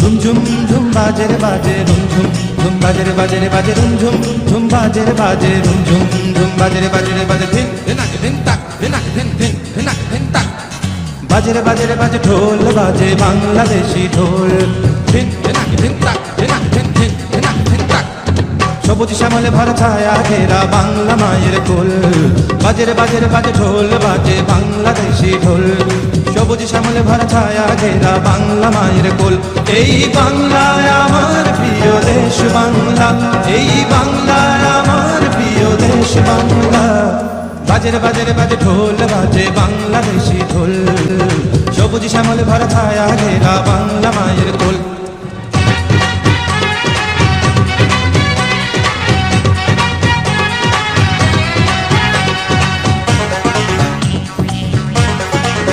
ঝুম ঝুম ঝুম বাজে রে বাজে রুম ঝুম ঝুম বাজে রে বাজে রে বাজে রুম ঝুম ঝুম বাজে রে বাজে রুম ঝুম ঝুম বাজে রে বাজে ধিন ধিনাক ধিন তাক ধিনাক ধিন ধিন ধিনাক ধিন তাক বাজে রে বাজে ঢোল বাজে বাংলাদেশি ঢোল ধিন ধিনাক ধিন তাক ধিনাক ধিন ধিন ধিনাক ধিন তাক সবুজ শ্যামলে ভরা ছায়া ঘেরা বাংলা মায়ের কোল বাজে রে বাজে ঢোল বাজে বাংলাদেশি ঢোল সবুজ শ্যামলে ভরা ছায়া ঘেরা বাংলা মায়ের কোল এই বাংলায় আমার প্রিয় দেশ বাংলা এই বাংলায় আমার প্রিয় দেশ বাংলা বাজে রে বাজে ঢোল বাজে বাংলাদেশি ঢোল সবুজ শ্যামলে ভরা ছায়া ঘেরা বাংলা মায়ের কোল